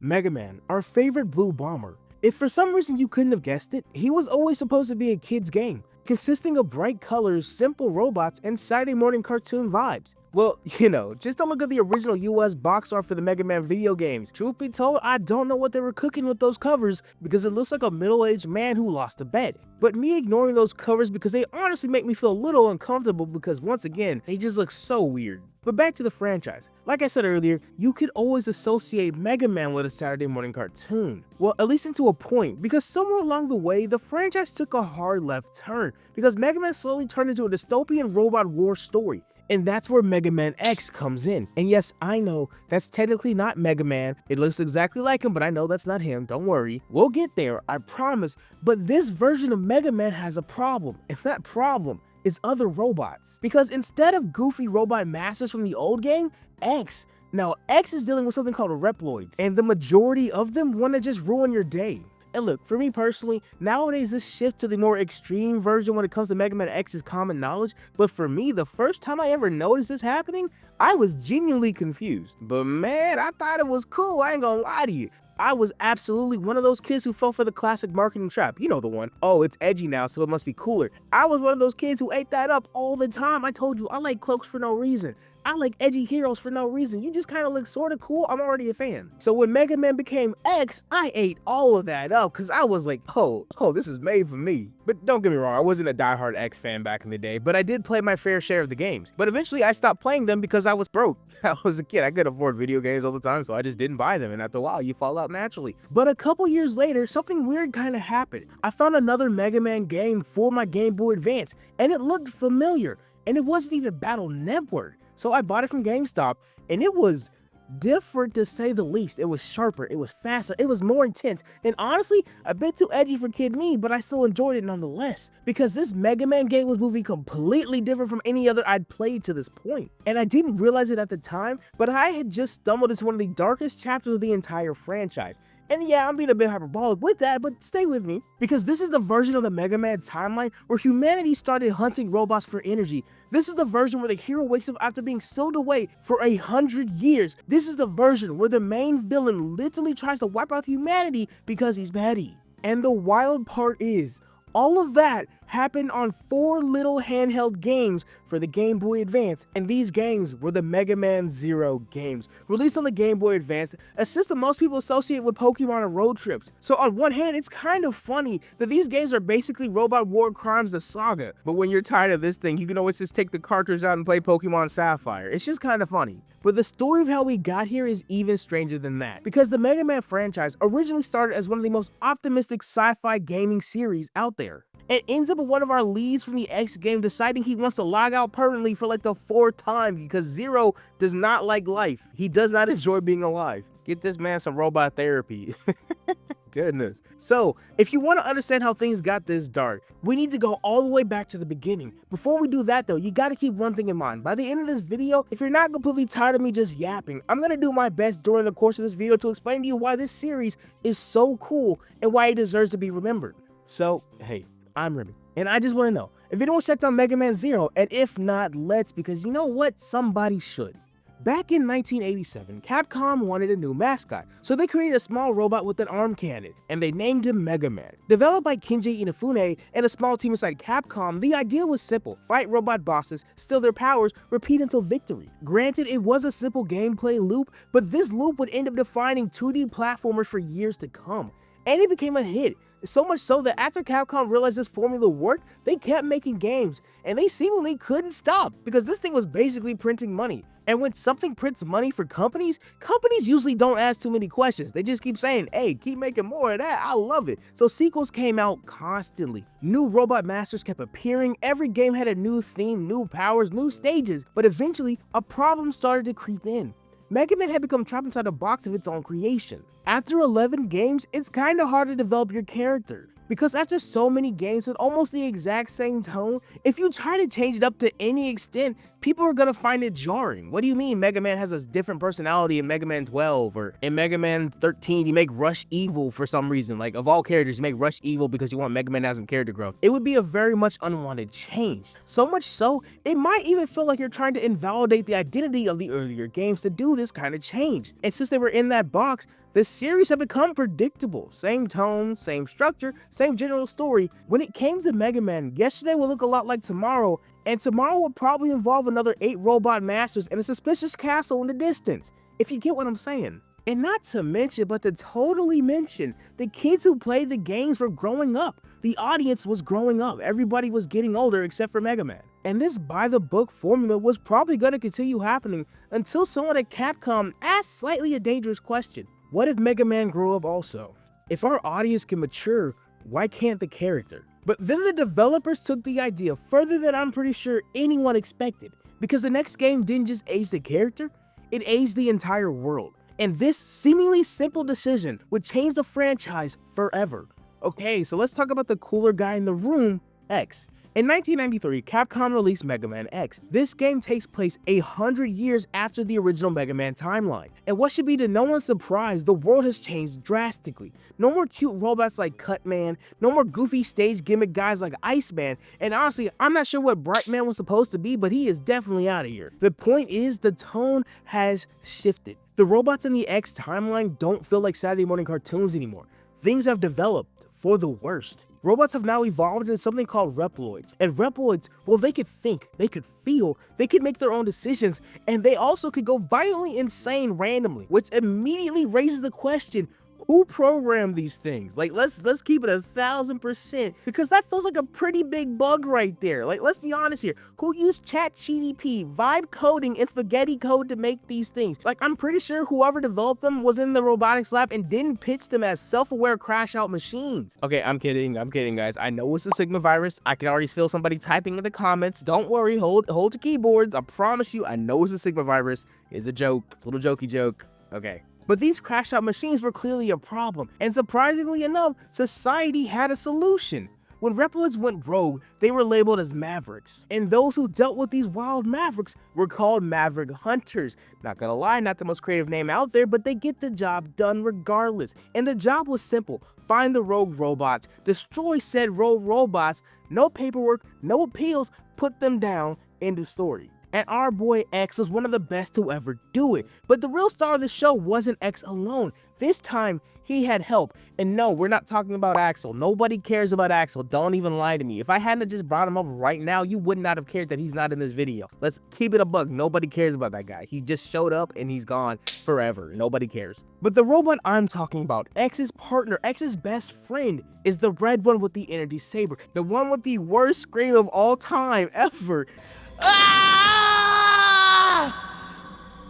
Mega Man, our favorite blue bomber. If for some reason you couldn't have guessed it, he was always supposed to be a kid's game, consisting of bright colors, simple robots, and Saturday morning cartoon vibes. Well, just don't look at the original US box art for the Mega Man video games. Truth be told, I don't know what they were cooking with those covers because it looks like a middle-aged man who lost a bet. But me ignoring those covers because they honestly make me feel a little uncomfortable because once again, they just look so weird. But back to the franchise. Like I said earlier, you could always associate Mega Man with a Saturday morning cartoon. Well, at least into a point, because somewhere along the way, the franchise took a hard left turn because Mega Man slowly turned into a dystopian robot war story. And that's where Mega Man X comes in. And yes, I know, that's technically not Mega Man. It looks exactly like him, but I know that's not him, don't worry. We'll get there, I promise. But this version of Mega Man has a problem. And that problem is other robots. Because instead of goofy robot masters from the old game, X is dealing with something called Reploids. And the majority of them want to just ruin your day. And look, for me personally, nowadays this shift to the more extreme version when it comes to Mega Man X is common knowledge, but for me, the first time I ever noticed this happening, I was genuinely confused. But man, I thought it was cool, I ain't gonna lie to you. I was absolutely one of those kids who fell for the classic marketing trap. You know the one. Oh, it's edgy now, so it must be cooler. I was one of those kids who ate that up all the time. I told you, I like cloaks for no reason. I like edgy heroes for no reason. You just kind of look sort of cool, I'm already a fan. So when Mega Man became X, I ate all of that up because I was like, oh, this is made for me. But don't get me wrong, I wasn't a diehard X fan back in the day, but I did play my fair share of the games. But eventually I stopped playing them because I was broke. I was a kid, I couldn't afford video games all the time, so I just didn't buy them, and after a while, you fall out naturally. But a couple years later, something weird kind of happened. I found another Mega Man game for my Game Boy Advance, and it looked familiar, and it wasn't even Battle Network. So I bought it from GameStop, and it was different to say the least. It was sharper, it was faster, it was more intense, and honestly, a bit too edgy for kid me, but I still enjoyed it nonetheless. Because this Mega Man game was moving completely different from any other I'd played to this point. And I didn't realize it at the time, but I had just stumbled into one of the darkest chapters of the entire franchise. And yeah, I'm being a bit hyperbolic with that, but stay with me. Because this is the version of the Mega Man timeline where humanity started hunting robots for energy. This is the version where the hero wakes up after being sealed away for 100 years. This is the version where the main villain literally tries to wipe out humanity because he's petty. And the wild part is, all of that happened on 4 little handheld games for the Game Boy Advance, and these games were the MegamanZero games, released on the Game Boy Advance, a system most people associate with Pokemon and road trips. So on one hand, it's kind of funny that these games are basically Robot War Crimes the Saga, but when you're tired of this thing, you can always just take the cartridge out and play Pokemon Sapphire. It's just kind of funny. But the story of how we got here is even stranger than that, because the Mega Man franchise originally started as one of the most optimistic sci-fi gaming series out there. It ends up with one of our leads from the X game deciding he wants to log out permanently for like the 4th time because Zero does not like life. He does not enjoy being alive. Get this man some robot therapy. Goodness. So, if you want to understand how things got this dark, we need to go all the way back to the beginning. Before we do that though, you gotta keep one thing in mind. By the end of this video, if you're not completely tired of me just yapping, I'm gonna do my best during the course of this video to explain to you why this series is so cool and why it deserves to be remembered. So, hey, I'm Remy, and I just want to know if anyone's checked out MegamanZero, and if not, let's, because you know what, somebody should. Back in 1987, Capcom wanted a new mascot, so they created a small robot with an arm cannon, and they named him Mega Man. Developed by Kenji Inafune and a small team inside Capcom, the idea was simple: fight robot bosses, steal their powers, repeat until victory. Granted, it was a simple gameplay loop, but this loop would end up defining 2D platformers for years to come, and it became a hit. So much so that after Capcom realized this formula worked, they kept making games, and they seemingly couldn't stop because this thing was basically printing money. And when something prints money for companies usually don't ask too many questions. They just keep saying, hey, keep making more of that, I love it. So sequels came out constantly. New robot masters kept appearing, every game had a new theme, new powers, new stages, but eventually a problem started to creep in. Mega Man had become trapped inside a box of its own creation. After 11 games, it's kinda hard to develop your character. Because after so many games with almost the exact same tone, if you try to change it up to any extent, people are gonna find it jarring. What do you mean Mega Man has a different personality in Mega Man 12, or in Mega Man 13 you make Rush evil for some reason? Like, of all characters, you make Rush evil because you want Mega Man to have some character growth. It would be a very much unwanted change. So much so, it might even feel like you're trying to invalidate the identity of the earlier games to do this kind of change. And since they were in that box, the series have become predictable. Same tone, same structure, same general story. When it came to Mega Man, yesterday will look a lot like tomorrow, and tomorrow will probably involve another 8 robot masters and a suspicious castle in the distance, if you get what I'm saying. And not to mention, but to totally mention, the kids who played the games were growing up. The audience was growing up. Everybody was getting older except for Mega Man. And this by-the-book formula was probably going to continue happening until someone at Capcom asked slightly a dangerous question. What if Mega Man grew up also? If our audience can mature, why can't the character? But then the developers took the idea further than I'm pretty sure anyone expected, because the next game didn't just age the character, it aged the entire world. And this seemingly simple decision would change the franchise forever. Okay, so let's talk about the cooler guy in the room, X. In 1993, Capcom released Mega Man X. This game takes place 100 years after the original Mega Man timeline. And what should be to no one's surprise, the world has changed drastically. No more cute robots like Cutman, no more goofy stage gimmick guys like Iceman, and honestly, I'm not sure what Brightman was supposed to be, but he is definitely out of here. The point is, the tone has shifted. The robots in the X timeline don't feel like Saturday morning cartoons anymore. Things have developed for the worst. Robots have now evolved into something called Reploids. And Reploids, well, they could think, they could feel, they could make their own decisions, and they also could go violently insane randomly, which immediately raises the question, who programmed these things? Like, let's keep it 1000%, because that feels like a pretty big bug right there. Like, let's be honest here. Who used ChatGPT, vibe coding, and spaghetti code to make these things? Like, I'm pretty sure whoever developed them was in the robotics lab and didn't pitch them as self-aware crash-out machines. Okay, I'm kidding, guys. I know it's a Sigma virus. I can already feel somebody typing in the comments. Don't worry, hold your keyboards. I promise you, I know it's a Sigma virus. It's a joke. It's a little jokey joke. Okay. But these crash-out machines were clearly a problem, and surprisingly enough, society had a solution. When Reploids went rogue, they were labeled as Mavericks, and those who dealt with these wild Mavericks were called Maverick Hunters. Not gonna lie, not the most creative name out there, but they get the job done regardless. And the job was simple: find the rogue robots, destroy said rogue robots, no paperwork, no appeals, put them down, end of story. And our boy X was one of the best to ever do it. But the real star of the show wasn't X alone. This time, he had help. And no, we're not talking about Axel. Nobody cares about Axel. Don't even lie to me. If I hadn't just brought him up right now, you would not have cared that he's not in this video. Let's keep it a buck. Nobody cares about that guy. He just showed up and he's gone forever. Nobody cares. But the robot I'm talking about, X's partner, X's best friend, is the red one with the energy saber. The one with the worst scream of all time ever.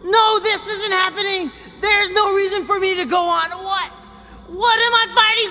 No, this isn't happening! There's no reason for me to go on. What am I fighting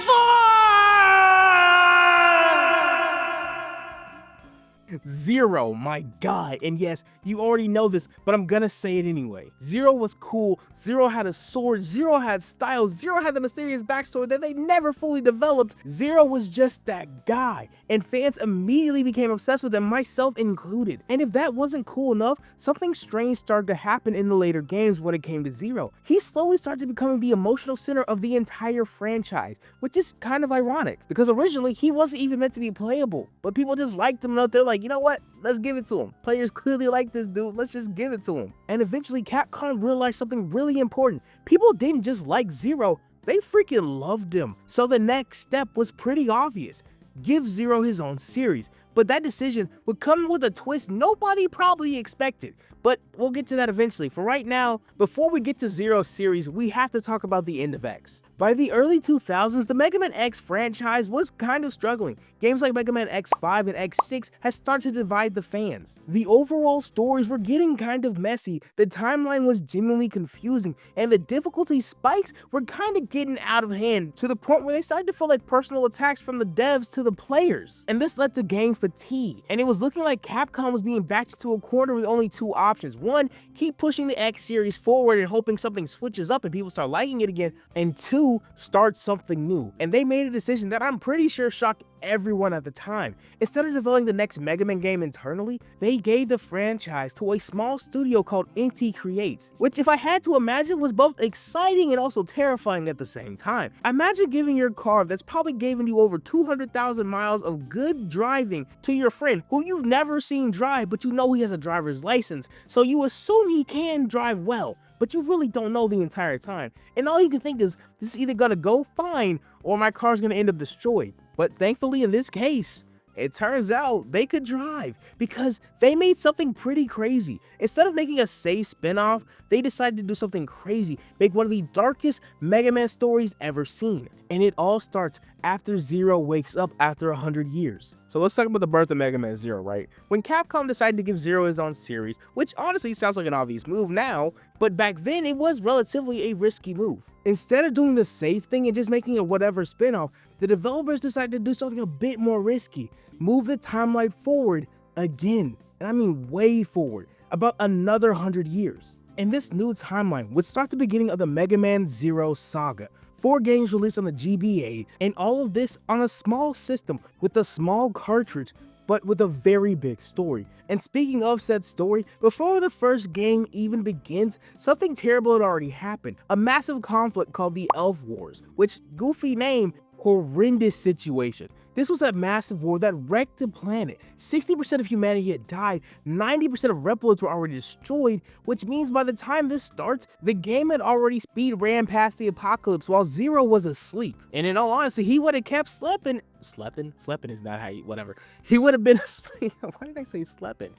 for? Zero, my god. And yes, you already know this, but I'm gonna say it anyway. Zero was cool, Zero had a sword, Zero had style, Zero had the mysterious backstory that they never fully developed. Zero was just that guy, and fans immediately became obsessed with him, myself included. And if that wasn't cool enough, something strange started to happen in the later games when it came to Zero. He slowly started becoming the emotional center of the entire franchise, which is kind of ironic, because originally he wasn't even meant to be playable, but people just liked him enough. They're like, you know what? Let's give it to him. Players clearly like this dude. Let's just give it to him. And eventually Capcom realized something really important. People didn't just like Zero, they freaking loved him. So the next step was pretty obvious. Give Zero his own series. But that decision would come with a twist nobody probably expected. But we'll get to that eventually. For right now, before we get to Zero's series, we have to talk about the end of X. By the early 2000s, the Mega Man X franchise was kind of struggling. Games like Mega Man X5 and X6 had started to divide the fans. The overall stories were getting kind of messy, the timeline was genuinely confusing, and the difficulty spikes were kind of getting out of hand, to the point where they started to feel like personal attacks from the devs to the players. And this led to game fatigue, and it was looking like Capcom was being backed into a corner with only two options. One, keep pushing the X series forward and hoping something switches up and people start liking it again, and two, start something new. And they made a decision that I'm pretty sure shocked everyone at the time. Instead of developing the next Mega Man game internally, they gave the franchise to a small studio called Inti Creates, which if I had to imagine was both exciting and also terrifying at the same time. Imagine giving your car that's probably given you over 200,000 miles of good driving to your friend who you've never seen drive, but you know he has a driver's license, so you assume he can drive well, but you really don't know the entire time. And all you can think is, this is either gonna go fine or my car's gonna end up destroyed. But thankfully in this case, it turns out they could drive because they made something pretty crazy. Instead of making a safe spin-off, they decided to do something crazy, make one of the darkest Mega Man stories ever seen. And it all starts after Zero wakes up after 100 years. So let's talk about the birth of MegamanZero, right? When Capcom decided to give Zero his own series, which honestly sounds like an obvious move now, but back then it was relatively a risky move. Instead of doing the safe thing and just making a whatever spin-off, the developers decided to do something a bit more risky. Move the timeline forward again, and I mean way forward, about another 100 years. And this new timeline would start the beginning of the MegamanZero saga. 4 games released on the GBA, and all of this on a small system with a small cartridge, but with a very big story. And speaking of said story, before the first game even begins, something terrible had already happened. A massive conflict called the Elf Wars, which, goofy name, horrendous situation. This was a massive war that wrecked the planet. 60% of humanity had died, 90% of Reploids were already destroyed, which means by the time this starts, the game had already speed ran past the apocalypse while Zero was asleep. And in all honesty, he would have kept sleeping. Sleeping is not how you, whatever. He would have been asleep. Why did I say sleeping?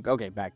Okay, back.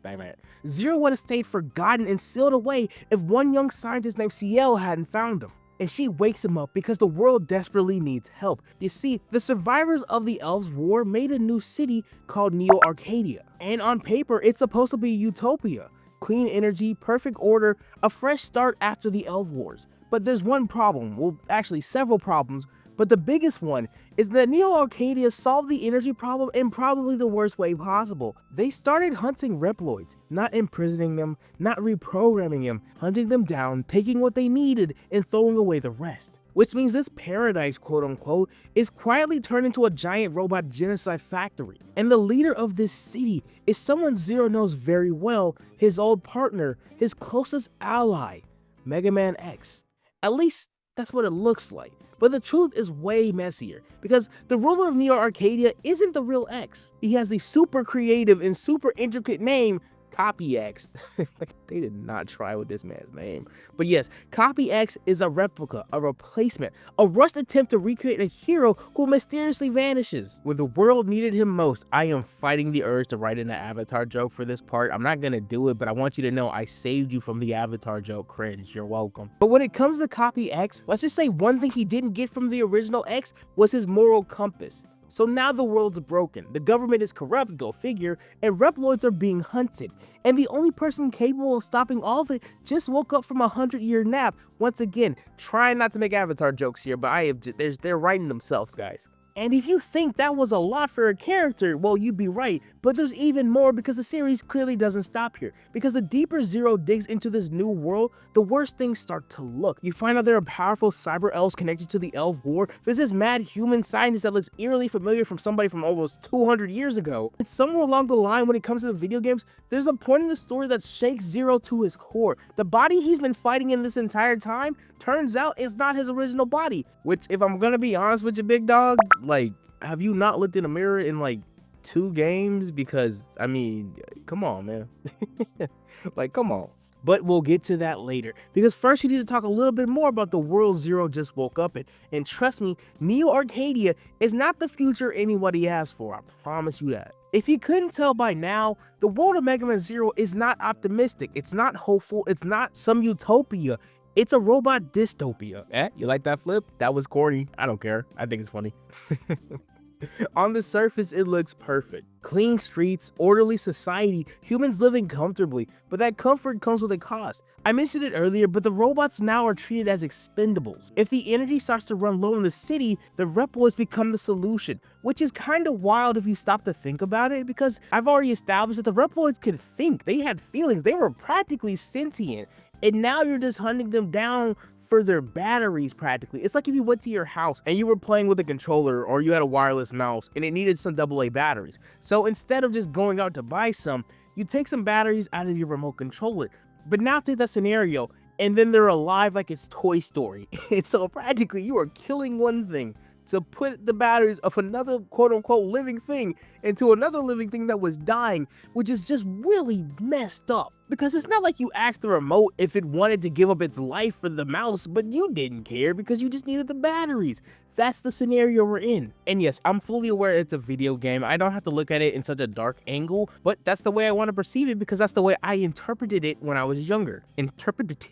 Zero would have stayed forgotten and sealed away if one young scientist named Ciel hadn't found him. And she wakes him up because the world desperately needs help. You see, the survivors of the Elves' War made a new city called Neo Arcadia. And on paper, it's supposed to be utopia. Clean energy, perfect order, a fresh start after the Elf Wars. But there's one problem, well actually several problems, but the biggest one is that Neo Arcadia solved the energy problem in probably the worst way possible. They started hunting Reploids, not imprisoning them, not reprogramming them, hunting them down, taking what they needed, and throwing away the rest. Which means this paradise, quote unquote, is quietly turned into a giant robot genocide factory. And the leader of this city is someone Zero knows very well, his old partner, his closest ally, Mega Man X. At least, that's what it looks like. But the truth is way messier, because the ruler of Neo Arcadia isn't the real X. He has the super creative and super intricate name, Copy X. Like, they did not try with this man's name. But yes, Copy X is a replica, a replacement, a rushed attempt to recreate a hero who mysteriously vanishes. When the world needed him most, I am fighting the urge to write in an Avatar joke for this part. I'm not gonna do it, but I want you to know I saved you from the Avatar joke cringe. You're welcome. But when it comes to Copy X, let's just say one thing he didn't get from the original X was his moral compass. So now the world's broken, the government is corrupt, go figure, and Reploids are being hunted. And the only person capable of stopping all of it just woke up from a 100-year nap. Once again, trying not to make Avatar jokes here, but they're writing themselves, guys. And if you think that was a lot for a character, well, you'd be right, but there's even more because the series clearly doesn't stop here. Because the deeper Zero digs into this new world, the worse things start to look. You find out there are powerful cyber elves connected to the Elf War. There's this mad human scientist that looks eerily familiar from somebody from almost 200 years ago. And somewhere along the line when it comes to the video games, there's a point in the story that shakes Zero to his core. The body he's been fighting in this entire time turns out it's not his original body. Which, if I'm gonna be honest with you, big dog, like, have you not looked in a mirror in like 2 games? Because, I mean, come on, man. Like, come on. But we'll get to that later, because first you need to talk a little bit more about the world Zero just woke up in. And trust me, Neo Arcadia is not the future anybody asked for, I promise you that. If you couldn't tell by now, the world of MegamanZero is not optimistic, it's not hopeful, it's not some utopia. It's a robot dystopia. You like that flip? That was corny. I don't care. I think it's funny. On the surface, it looks perfect. Clean streets, orderly society, humans living comfortably, but that comfort comes with a cost. I mentioned it earlier, but the robots now are treated as expendables. If the energy starts to run low in the city, the Reploids become the solution, which is kind of wild if you stop to think about it, because I've already established that the Reploids could think, they had feelings, they were practically sentient. And now you're just hunting them down for their batteries practically. It's like if you went to your house and you were playing with a controller or you had a wireless mouse and it needed some AA batteries. So instead of just going out to buy some, you take some batteries out of your remote controller. But now take that scenario and then they're alive like it's Toy Story. And so practically you are killing one thing to put the batteries of another quote-unquote living thing into another living thing that was dying, which is just really messed up. Because it's not like you asked the remote if it wanted to give up its life for the mouse, but you didn't care because you just needed the batteries. That's the scenario we're in. And yes, I'm fully aware it's a video game. I don't have to look at it in such a dark angle, but that's the way I want to perceive it because that's the way I interpreted it when I was younger. Interpreted?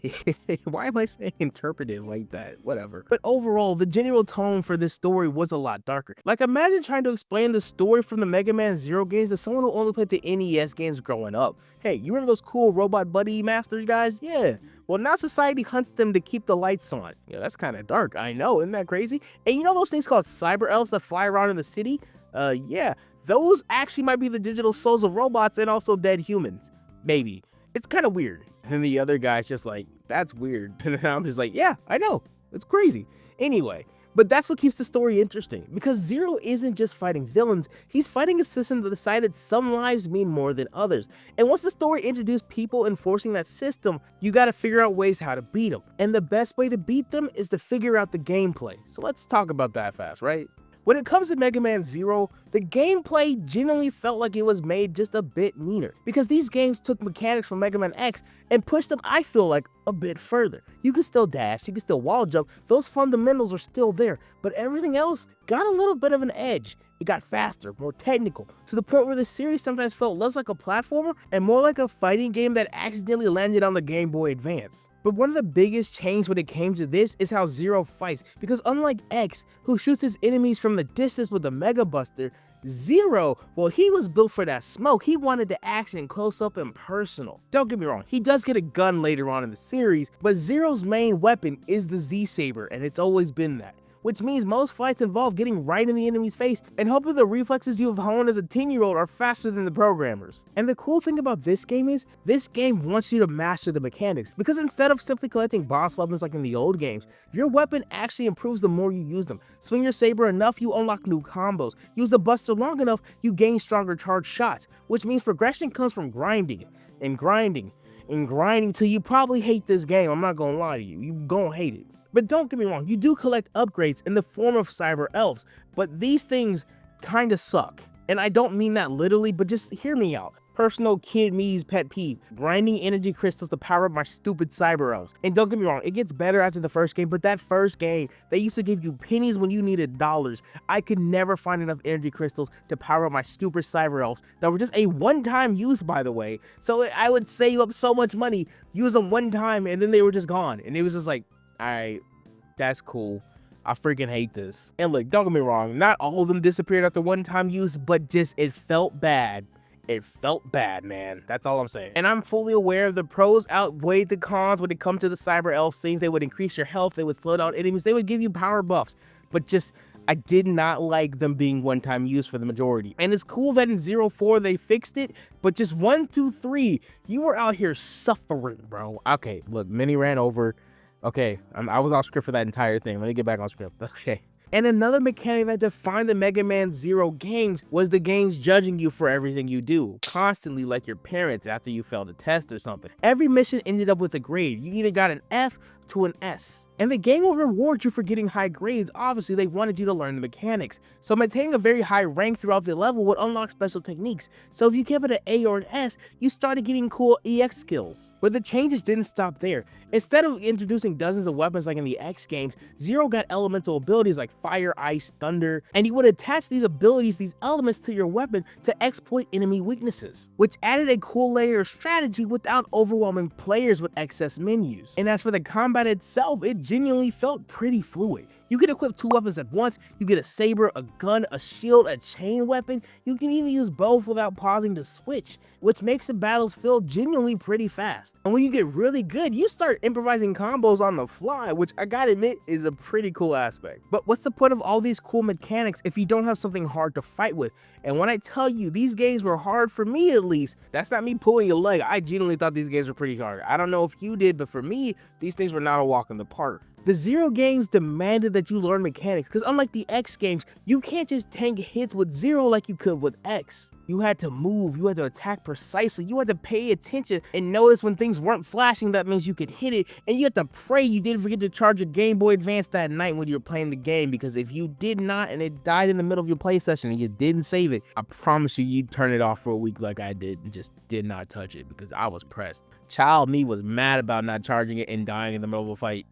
Why am I saying interpreted like that? Whatever. But overall, the general tone for this story was a lot darker. Like, imagine trying to explain the story from the MegamanZero games to someone who only played the NES games growing up. Hey, you remember those cool robot buddy masters guys? Yeah. Well, now society hunts them to keep the lights on. Yeah, that's kind of dark. I know, isn't that crazy? And you know those things called cyber elves that fly around in the city? Yeah, those actually might be the digital souls of robots and also dead humans. Maybe. It's kind of weird. And the other guy's just like, that's weird. And I'm just like, yeah, I know. It's crazy. Anyway. But that's what keeps the story interesting, because Zero isn't just fighting villains, he's fighting a system that decided some lives mean more than others. And once the story introduced people enforcing that system, you gotta figure out ways how to beat them. And the best way to beat them is to figure out the gameplay. So let's talk about that fast, right? When it comes to MegamanZero, the gameplay genuinely felt like it was made just a bit meaner, because these games took mechanics from Mega Man X and pushed them, I feel like, a bit further. You can still dash, you can still wall jump, those fundamentals are still there, but everything else got a little bit of an edge. It got faster, more technical, to the point where the series sometimes felt less like a platformer and more like a fighting game that accidentally landed on the Game Boy Advance. But one of the biggest changes when it came to this is how Zero fights, because unlike X, who shoots his enemies from the distance with a Mega Buster, Zero, well, he was built for that smoke. He wanted the action close up and personal. Don't get me wrong, he does get a gun later on in the series, but Zero's main weapon is the Z-Saber, and it's always been that. Which means most fights involve getting right in the enemy's face and hoping the reflexes you have honed as a 10-year-old are faster than the programmers. And the cool thing about this game is, this game wants you to master the mechanics, because instead of simply collecting boss weapons like in the old games, your weapon actually improves the more you use them. Swing your saber enough, you unlock new combos. Use the buster long enough, you gain stronger charged shots, which means progression comes from grinding and grinding and grinding till you probably hate this game. I'm not gonna lie to you, you're gonna hate it. But don't get me wrong, you do collect upgrades in the form of cyber elves, but these things kinda suck. And I don't mean that literally, but just hear me out. Personal kid me's pet peeve, grinding energy crystals to power up my stupid cyber elves. And don't get me wrong, it gets better after the first game, but that first game, they used to give you pennies when you needed dollars. I could never find enough energy crystals to power up my stupid cyber elves that were just a one-time use, by the way. So I would save up so much money, use them one time, and then they were just gone. And it was just like, alright, that's cool. I freaking hate this. And look, don't get me wrong, not all of them disappeared after one-time use, but just it felt bad. It felt bad, man. That's all I'm saying. And I'm fully aware the pros outweighed the cons when it comes to the cyber elf things. They would increase your health, they would slow down enemies, they would give you power buffs. But just, I did not like them being one-time use for the majority. And it's cool that in 04 they fixed it, but just 1, 2, 3, you were out here suffering, bro. Okay, look, Mini ran over. Okay, I was off script for that entire thing. Let me get back on script. Okay. And another mechanic that defined the MegamanZero games was the games judging you for everything you do, constantly, like your parents after you failed a test or something. Every mission ended up with a grade. You either got an F to an S. And the game will reward you for getting high grades. Obviously, they wanted you to learn the mechanics. So maintaining a very high rank throughout the level would unlock special techniques. So if you kept it an A or an S, you started getting cool EX skills. But the changes didn't stop there. Instead of introducing dozens of weapons like in the X games, Zero got elemental abilities like fire, ice, thunder, and you would attach these abilities, these elements to your weapon to exploit enemy weaknesses, which added a cool layer of strategy without overwhelming players with excess menus. And as for the combat itself, it genuinely felt pretty fluid. You can equip 2 weapons at once, you get a saber, a gun, a shield, a chain weapon. You can even use both without pausing to switch, which makes the battles feel genuinely pretty fast. And when you get really good, you start improvising combos on the fly, which I gotta admit is a pretty cool aspect. But what's the point of all these cool mechanics if you don't have something hard to fight with? And when I tell you these games were hard, for me at least, that's not me pulling your leg. I genuinely thought these games were pretty hard. I don't know if you did, but for me, these things were not a walk in the park. The Zero games demanded that you learn mechanics, because unlike the X games, you can't just tank hits with Zero like you could with X. You had to move, you had to attack precisely, you had to pay attention and notice when things weren't flashing that means you could hit it, and you had to pray you didn't forget to charge your Game Boy Advance that night when you were playing the game, because if you did not and it died in the middle of your play session and you didn't save it, I promise you'd turn it off for a week like I did and just did not touch it because I was pressed. Child me was mad about not charging it and dying in the middle of a fight.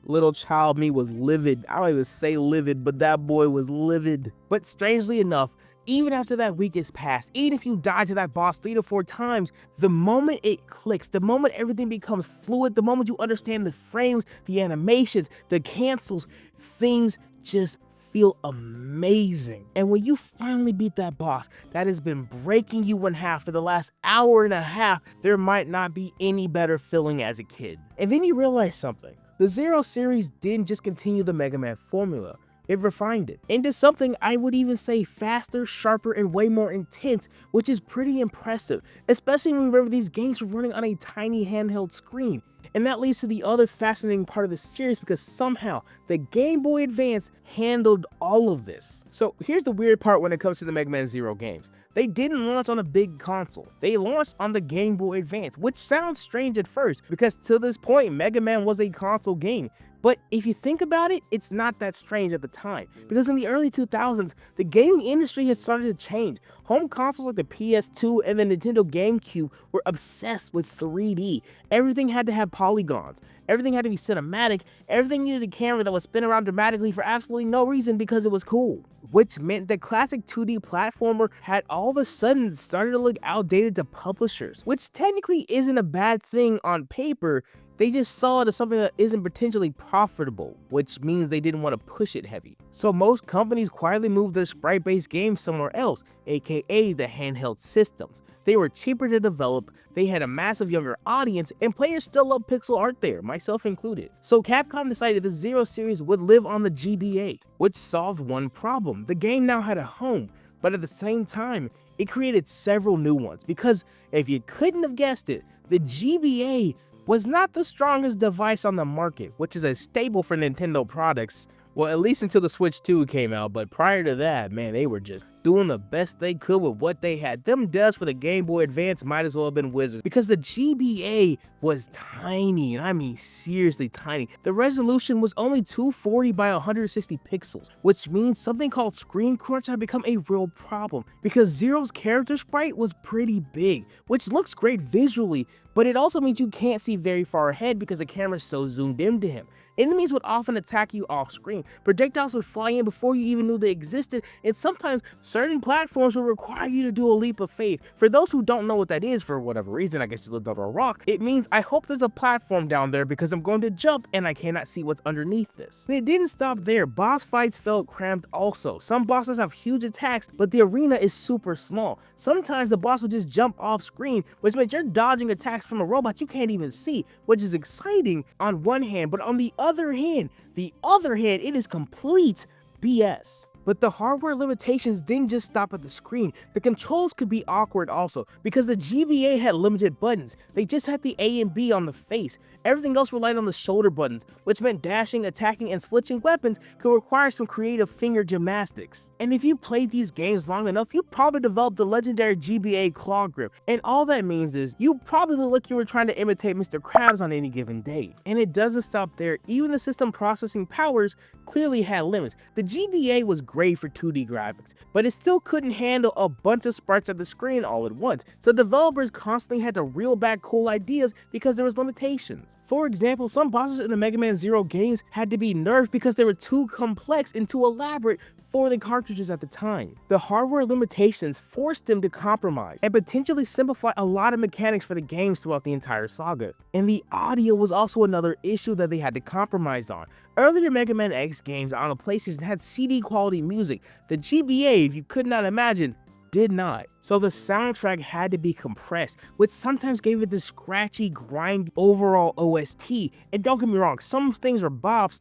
Little child me was livid. I don't even say livid, but that boy was livid. But strangely enough, even after that week is passed, even if you die to that boss 3 to 4 times, the moment it clicks, the moment everything becomes fluid, the moment you understand the frames, the animations, the cancels, things just feel amazing. And when you finally beat that boss that has been breaking you in half for the last hour and a half, there might not be any better feeling as a kid. And then you realize something. The Zero series didn't just continue the Mega Man formula. It refined it into something I would even say faster, sharper, and way more intense, which is pretty impressive, especially when we remember these games were running on a tiny handheld screen. And that leads to the other fascinating part of the series, because somehow the Game Boy Advance handled all of this. So here's the weird part when it comes to the MegamanZero games. They didn't launch on a big console. They launched on the Game Boy Advance, which sounds strange at first, because to this point, Mega Man was a console game. But if you think about it, it's not that strange at the time, because in the early 2000s, the gaming industry had started to change. Home consoles like the PS2 and the Nintendo GameCube were obsessed with 3D. Everything had to have polygons. Everything had to be cinematic. Everything needed a camera that would spin around dramatically for absolutely no reason because it was cool. Which meant the classic 2D platformer had all of a sudden started to look outdated to publishers, which technically isn't a bad thing on paper. They just saw it as something that isn't potentially profitable, which means they didn't want to push it heavy. So most companies quietly moved their sprite-based games somewhere else, aka the handheld systems. They were cheaper to develop, they had a massive younger audience, and players still love pixel art there, myself included. So Capcom decided the Zero series would live on the GBA, which solved one problem. The game now had a home, but at the same time, it created several new ones, because if you couldn't have guessed it, the GBA was not the strongest device on the market, which is a staple for Nintendo products. Well, at least until the Switch 2 came out, but prior to that, man, they were just doing the best they could with what they had. Them devs for the Game Boy Advance might as well have been wizards, because the GBA was tiny, and I mean seriously tiny. The resolution was only 240 by 160 pixels, which means something called screen crunch had become a real problem, because Zero's character sprite was pretty big, which looks great visually, but it also means you can't see very far ahead because the camera's so zoomed into him. Enemies would often attack you off screen, projectiles would fly in before you even knew they existed, and sometimes certain platforms would require you to do a leap of faith. For those who don't know what that is for whatever reason, I guess you lived under a rock, it means I hope there's a platform down there because I'm going to jump and I cannot see what's underneath this. And it didn't stop there, boss fights felt cramped also. Some bosses have huge attacks, but the arena is super small. Sometimes the boss would just jump off screen, which means you're dodging attacks from a robot you can't even see, which is exciting on one hand, but on the other hand, it is complete BS. But the hardware limitations didn't just stop at the screen. The controls could be awkward also, because the GBA had limited buttons. They just had the A and B on the face. Everything else relied on the shoulder buttons, which meant dashing, attacking, and switching weapons could require some creative finger gymnastics. And if you played these games long enough, you probably developed the legendary GBA claw grip. And all that means is, you probably look like you were trying to imitate Mr. Krabs on any given day. And it doesn't stop there. Even the system processing powers clearly had limits. The GBA was great for 2D graphics, but it still couldn't handle a bunch of sprites at the screen all at once, so developers constantly had to reel back cool ideas because there was limitations. For example, some bosses in the MegamanZero games had to be nerfed because they were too complex and too elaborate for the cartridges at the time. The hardware limitations forced them to compromise and potentially simplify a lot of mechanics for the games throughout the entire saga. And the audio was also another issue that they had to compromise on. Earlier Mega Man X games on the PlayStation had CD quality music. The GBA, if you could not imagine, did not. So the soundtrack had to be compressed, which sometimes gave it this scratchy, grind overall OST. And don't get me wrong, some things are bops.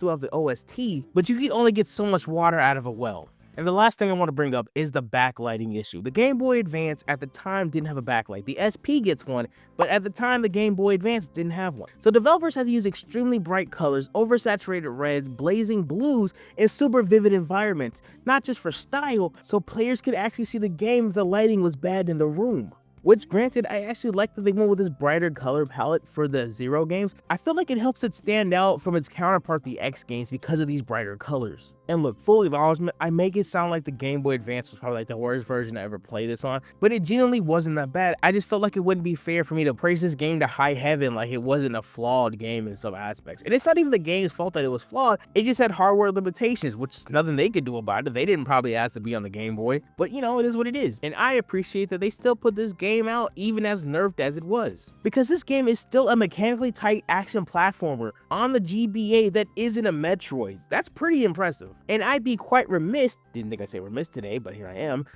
Throughout the OST, but you can only get so much water out of a well. And the last thing I want to bring up is the backlighting issue. The Game Boy Advance at the time didn't have a backlight. The SP gets one, but at the time the Game Boy Advance didn't have one. So developers had to use extremely bright colors, oversaturated reds, blazing blues, and super vivid environments, not just for style, so players could actually see the game if the lighting was bad in the room. Which, granted, I actually like that they went with this brighter color palette for the Zero games. I feel like it helps it stand out from its counterpart, the X games, because of these brighter colors. And look, full acknowledgement, I make it sound like the Game Boy Advance was probably like the worst version I ever played this on, but it genuinely wasn't that bad. I just felt like it wouldn't be fair for me to praise this game to high heaven like it wasn't a flawed game in some aspects. And it's not even the game's fault that it was flawed, it just had hardware limitations, which is nothing they could do about it. They didn't probably ask to be on the Game Boy, but you know, it is what it is. And I appreciate that they still put this game out even as nerfed as it was. Because this game is still a mechanically tight action platformer on the GBA that isn't a Metroid. That's pretty impressive. And I'd be quite remiss, didn't think I'd say remiss today, but here I am,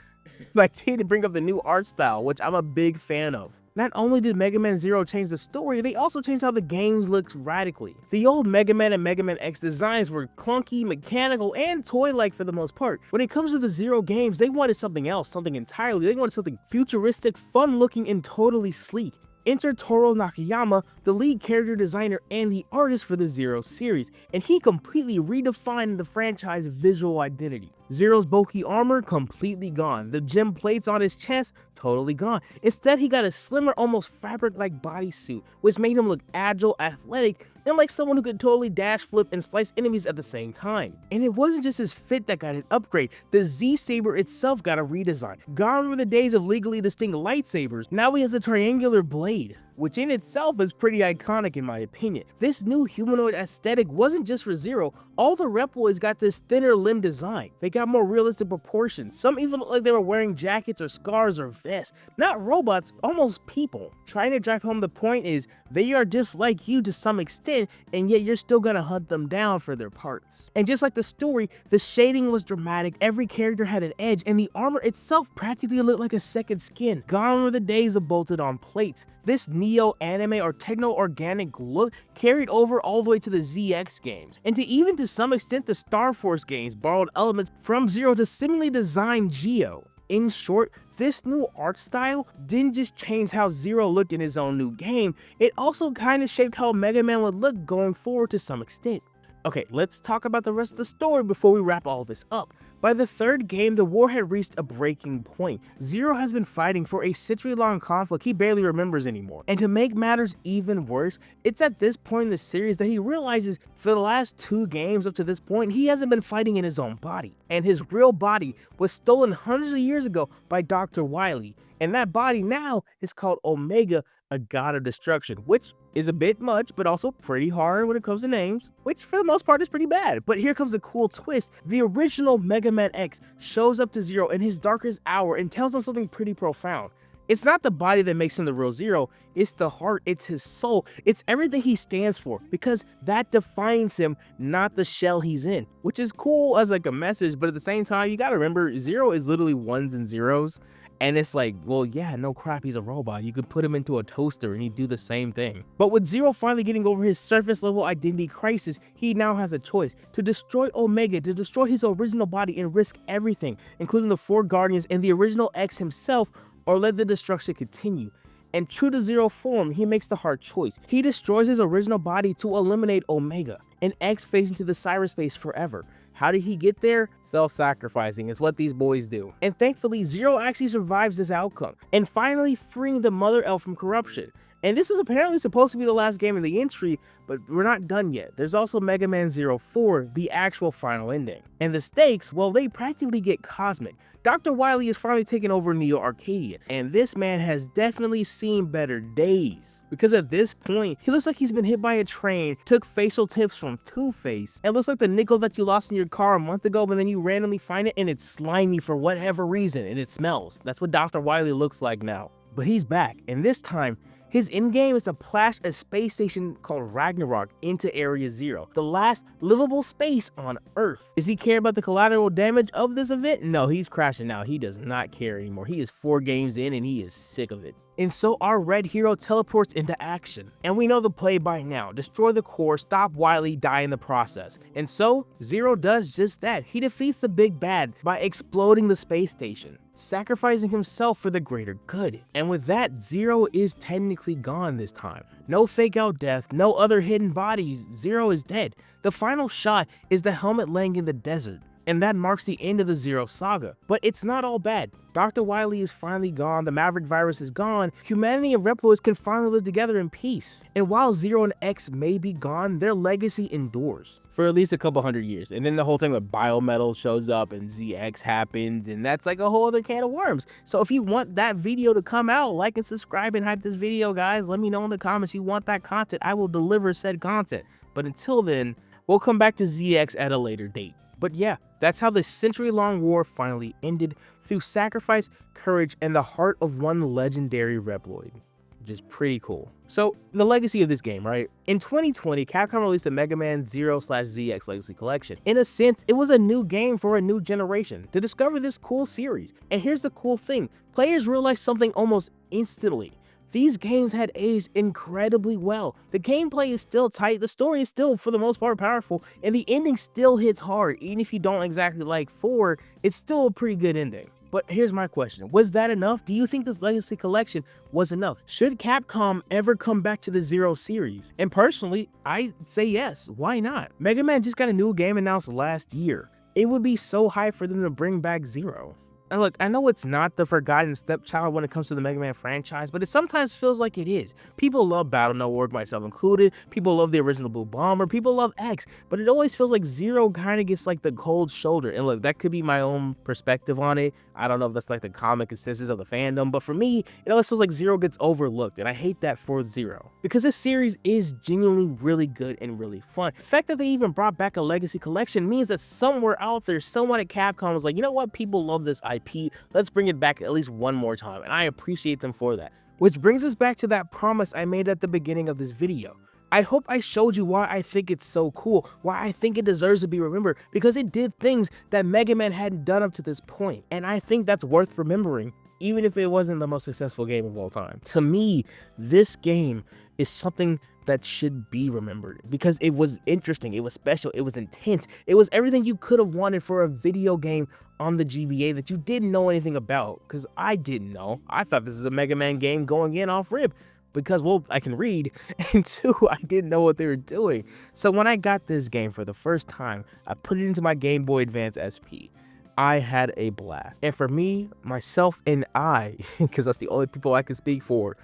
like to bring up the new art style, which I'm a big fan of. Not only did MegamanZero change the story, they also changed how the games looked radically. The old Mega Man and Mega Man X designs were clunky, mechanical, and toy-like for the most part. When it comes to the Zero games, they wanted something else, something entirely. They wanted something futuristic, fun-looking, and totally sleek. Enter Toru Nakayama, the lead character designer and the artist for the Zero series, and he completely redefined the franchise's visual identity. Zero's bulky armor completely gone, the gem plates on his chest totally gone. Instead, he got a slimmer, almost fabric-like bodysuit, which made him look agile, athletic, and like someone who could totally dash, flip, and slice enemies at the same time. And it wasn't just his fit that got an upgrade, the Z-Saber itself got a redesign. Gone were the days of legally distinct lightsabers, now he has a triangular blade, which in itself is pretty iconic in my opinion. This new humanoid aesthetic wasn't just for Zero, all the Reploids got this thinner limb design. They got more realistic proportions, some even looked like they were wearing jackets or scars or vests. Not robots, almost people. Trying to drive home the point is, they are just like you to some extent, and yet you're still gonna hunt them down for their parts. And just like the story, the shading was dramatic, every character had an edge, and the armor itself practically looked like a second skin. Gone were the days of bolted on plates. This neo anime or techno-organic look carried over all the way to the ZX games, and to some extent the Star Force games borrowed elements from Zero to similarly design Geo. In short, this new art style didn't just change how Zero looked in his own new game, it also kind of shaped how Mega Man would look going forward to some extent. Okay, let's talk about the rest of the story before we wrap all this up. By the third game, the war had reached a breaking point. Zero has been fighting for a century-long conflict he barely remembers anymore. And to make matters even worse, it's at this point in the series that he realizes for the last 2 games up to this point, he hasn't been fighting in his own body. And his real body was stolen hundreds of years ago by Dr. Wily. And that body now is called Omega, a god of destruction, which is a bit much, but also pretty hard when it comes to names, which for the most part is pretty bad. But here comes the cool twist. The original Mega Man X shows up to Zero in his darkest hour and tells him something pretty profound. It's not the body that makes him the real Zero, it's the heart, it's his soul, it's everything he stands for, because that defines him, not the shell he's in. Which is cool as like a message, but at the same time, you gotta remember, Zero is literally ones and zeros. And it's like, well, yeah, no crap, he's a robot. You could put him into a toaster and he'd do the same thing. But with Zero finally getting over his surface level identity crisis, he now has a choice to destroy Omega, to destroy his original body and risk everything, including the 4 Guardians and the original X himself, or let the destruction continue. And true to Zero form, he makes the hard choice. He destroys his original body to eliminate Omega, and X fades into the cyberspace forever. How did he get there? Self-sacrificing is what these boys do. And thankfully, Zero actually survives this outcome, and finally freeing the Mother Elf from corruption. And this was apparently supposed to be the last game in the entry, but we're not done yet. There's also MegamanZero 4, the actual final ending. And the stakes, well, they practically get cosmic. Dr. Wily is finally taking over Neo Arcadia, and this man has definitely seen better days. Because at this point, he looks like he's been hit by a train, took facial tips from Two-Face, and looks like the nickel that you lost in your car a month ago, but then you randomly find it and it's slimy for whatever reason, and it smells. That's what Dr. Wily looks like now. But he's back, and this time, his endgame is to splash a space station called Ragnarok into Area Zero, the last livable space on Earth. Does he care about the collateral damage of this event? No, he's crashing out. He does not care anymore. He is 4 games in and he is sick of it. And so our red hero teleports into action. And we know the play by now: destroy the core, stop Wily, die in the process. And so Zero does just that. He defeats the big bad by exploding the space station, sacrificing himself for the greater good. And with that, Zero is technically gone this time. No fake out death, no other hidden bodies. Zero is dead. The final shot is the helmet laying in the desert, and that marks the end of the Zero saga. But it's not all bad. Dr. Wily is finally gone, the Maverick virus is gone, humanity and Reploids can finally live together in peace. And while Zero and X may be gone, their legacy endures for at least a couple hundred years. And then the whole thing with biometal shows up and ZX happens, and that's like a whole other can of worms. So if you want that video to come out, like and subscribe and hype this video, guys. Let me know in the comments you want that content. I will deliver said content. But until then, we'll come back to ZX at a later date. But yeah, that's how the century-long war finally ended, through sacrifice, courage, and the heart of one legendary Reploid. Which is pretty cool. So, the legacy of this game, right? In 2020, Capcom released a MegamanZero/ZX Legacy Collection. In a sense, it was a new game for a new generation to discover this cool series. And here's the cool thing: players realized something almost instantly. These games had aged incredibly well. The gameplay is still tight, the story is still for the most part powerful, and the ending still hits hard. Even if you don't exactly like 4, it's still a pretty good ending. But here's my question: was that enough? Do you think this Legacy Collection was enough? Should Capcom ever come back to the Zero series? And personally, I say yes. Why not? Mega Man just got a new game announced last year. It would be so hype for them to bring back Zero. And look, I know it's not the forgotten stepchild when it comes to the Mega Man franchise, but it sometimes feels like it is. People love Battle Network, myself included. People love the original Blue Bomber. People love X, but it always feels like Zero kind of gets like the cold shoulder. And look, that could be my own perspective on it. I don't know if that's like the common consensus of the fandom, but for me, it always feels like Zero gets overlooked, and I hate that for Zero. Because this series is genuinely really good and really fun. The fact that they even brought back a Legacy Collection means that somewhere out there, someone at Capcom was like, you know what, people love this IP, let's bring it back at least one more time, and I appreciate them for that. Which brings us back to that promise I made at the beginning of this video. I hope I showed you why I think it's so cool, why I think it deserves to be remembered, because it did things that Mega Man hadn't done up to this point, and I think that's worth remembering, even if it wasn't the most successful game of all time. To me, this game is something that should be remembered because it was interesting, it was special, it was intense, it was everything you could have wanted for a video game on the GBA that you didn't know anything about, because I didn't know. I thought this was a Mega Man game going in off rip, because, well, I can read, and 2, I didn't know what they were doing. So when I got this game for the first time, I put it into my Game Boy Advance SP. I had a blast. And for me, myself, and I, because that's the only people I can speak for,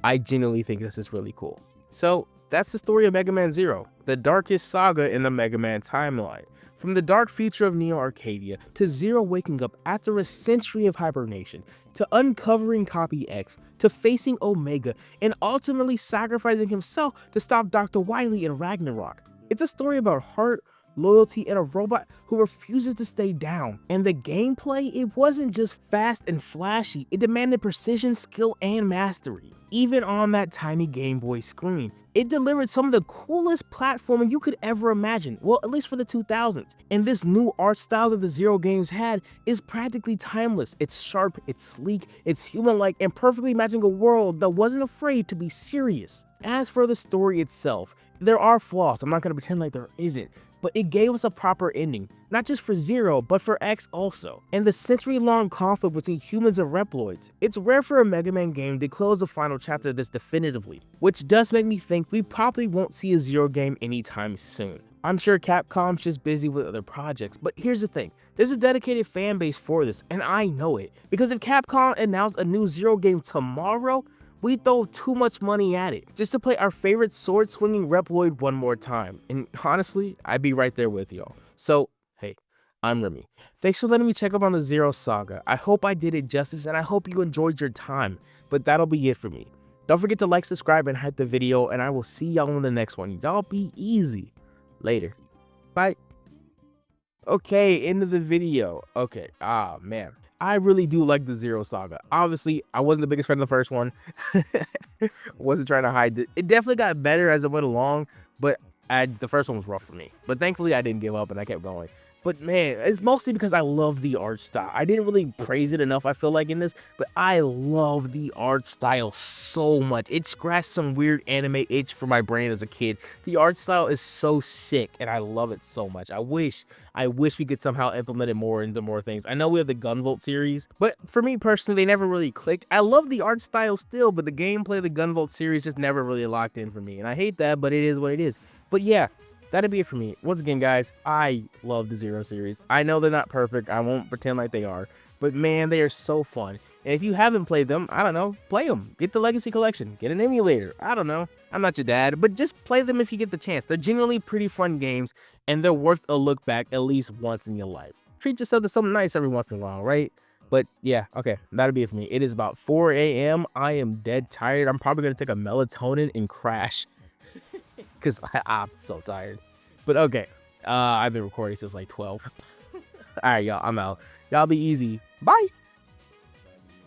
I genuinely think this is really cool. So that's the story of Mega Man Zero, the darkest saga in the Mega Man timeline. From the dark future of Neo Arcadia, to Zero waking up after a century of hibernation, to uncovering Copy X, to facing Omega, and ultimately sacrificing himself to stop Dr. Wily in Ragnarok. It's a story about heart, loyalty, and a robot who refuses to stay down. And the gameplay, it wasn't just fast and flashy, it demanded precision, skill, and mastery. Even on that tiny Game Boy screen, it delivered some of the coolest platforming you could ever imagine, well, at least for the 2000s. And this new art style that the Zero games had is practically timeless. It's sharp, it's sleek, it's human-like, and perfectly matching a world that wasn't afraid to be serious. As for the story itself, there are flaws, I'm not going to pretend like there isn't, but it gave us a proper ending, not just for Zero, but for X also. And the century-long conflict between humans and Reploids, it's rare for a Mega Man game to close the final chapter this definitively, which does make me think we probably won't see a Zero game anytime soon. I'm sure Capcom's just busy with other projects, but here's the thing, there's a dedicated fan base for this, and I know it, because if Capcom announced a new Zero game tomorrow, we throw too much money at it just to play our favorite sword-swinging Reploid one more time. And honestly, I'd be right there with y'all. So, hey, I'm Remy. Thanks for letting me check up on the Zero Saga. I hope I did it justice, and I hope you enjoyed your time. But that'll be it for me. Don't forget to like, subscribe, and hype the video, and I will see y'all in the next one. Y'all be easy. Later. Bye. Okay, end of the video. Okay, man. I really do like the Zero Saga. Obviously, I wasn't the biggest fan of the first one. Wasn't trying to hide it. It definitely got better as it went along, but the first one was rough for me. But thankfully, I didn't give up and I kept going. But man, it's mostly because I love the art style. I didn't really praise it enough, I feel like, in this, but I love the art style so much. It scratched some weird anime itch for my brain as a kid. The art style is so sick, and I love it so much. I wish we could somehow implement it more into more things. I know we have the Gunvolt series, but for me personally, they never really clicked. I love the art style still, but the gameplay of the Gunvolt series just never really locked in for me, and I hate that, but it is what it is. But yeah, that'd be it for me. Once again, guys, I love the Zero series. I know they're not perfect. I won't pretend like they are. But man, they are so fun. And if you haven't played them, I don't know, play them. Get the Legacy Collection. Get an emulator. I don't know. I'm not your dad, but just play them if you get the chance. They're genuinely pretty fun games, and they're worth a look back at least once in your life. Treat yourself to something nice every once in a while, right? But yeah, okay, that'll be it for me. It is about 4 a.m. I am dead tired. I'm probably going to take a melatonin and crash. Because I'm so tired. But okay, I've been recording since like 12. All right, y'all, I'm out. Y'all be easy. Bye.